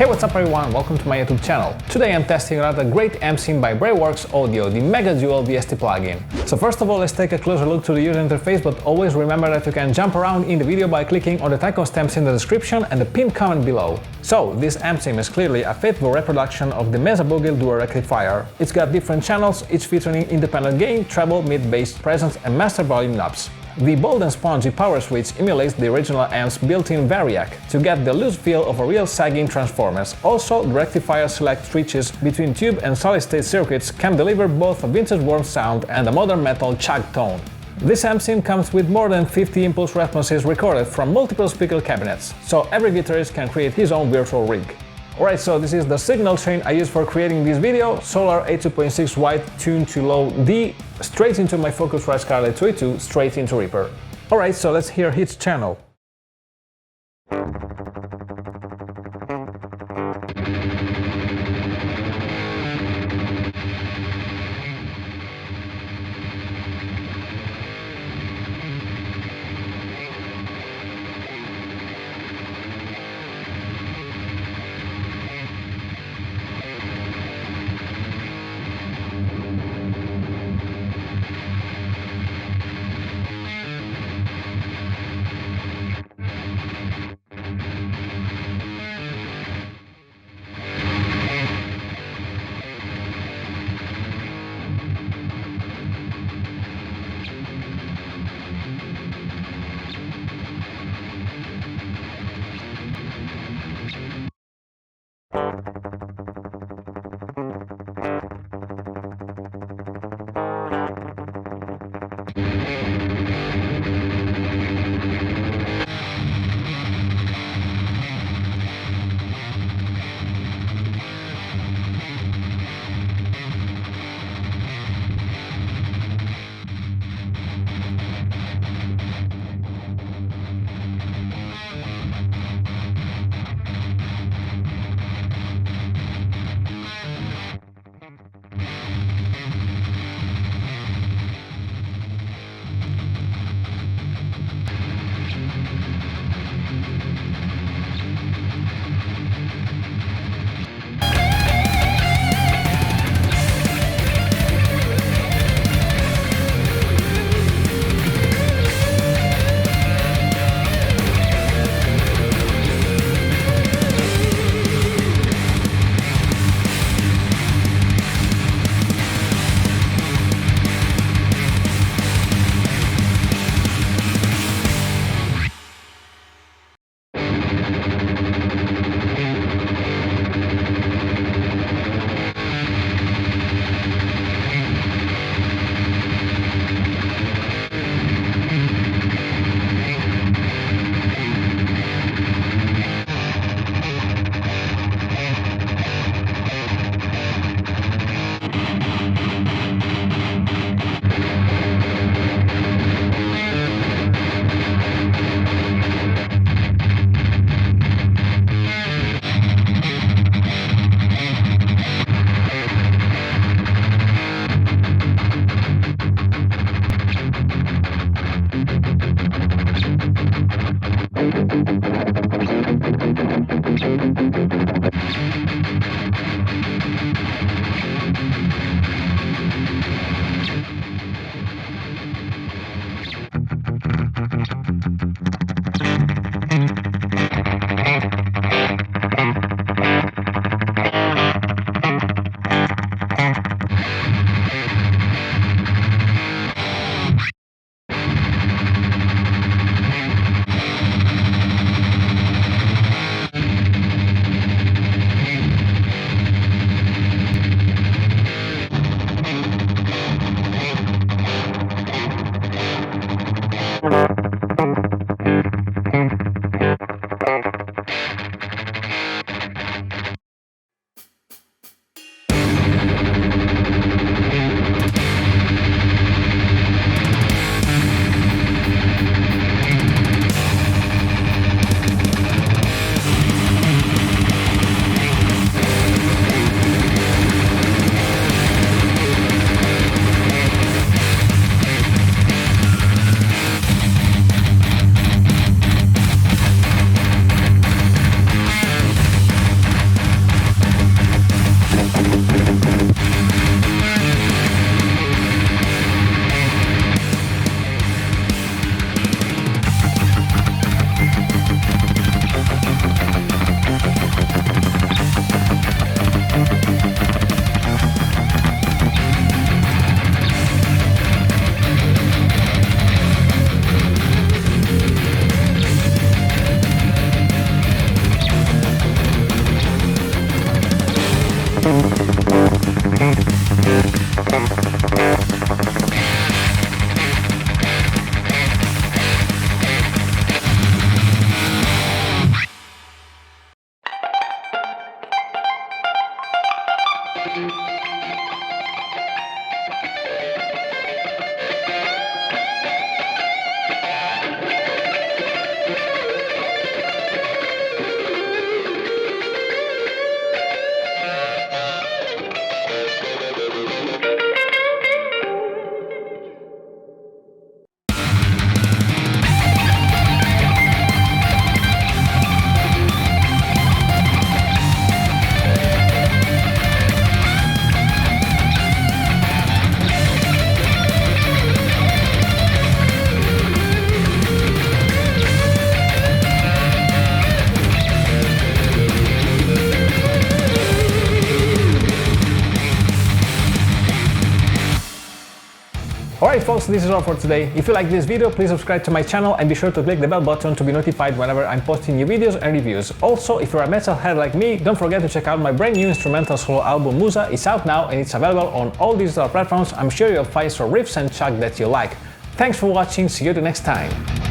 what's up everyone, welcome to my YouTube channel. Today I'm testing out a great amp sim by Brainworx Audio, the Mega Dual VST plugin. So first of all, let's take a closer look to the user interface, but always remember that you can jump around in the video by clicking on the timestamps in the description and the pinned comment below. So, this amp sim is clearly a faithful reproduction of the Mega Dual rectifier. It's got different channels, each featuring independent gain, treble, mid, bass, presence and master volume knobs. The bold and spongy power switch emulates the original amp's built-in variac to get the loose feel of a real sagging transformers. Also, the rectifier select switches between tube and solid-state circuits can deliver both a vintage warm sound and a modern metal chug tone. This amp sim comes with more than 50 impulse responses recorded from multiple speaker cabinets, so every guitarist can create his own virtual rig. Alright, so this is the signal chain I used for creating this video, Solar A2.6 wide tuned to low D, straight into my Focusrite Scarlett 282, straight into Reaper. Alright, so let's hear each channel. Alright folks, this is all for today. If you like this video, please subscribe to my channel and be sure to click the bell button to be notified whenever I'm posting new videos and reviews. Also, if you're a metalhead like me, don't forget to check out my brand new instrumental solo album Musa. It's out now and it's available on all digital platforms. I'm sure you'll find some riffs and chuck that you like. Thanks for watching, see you the next time.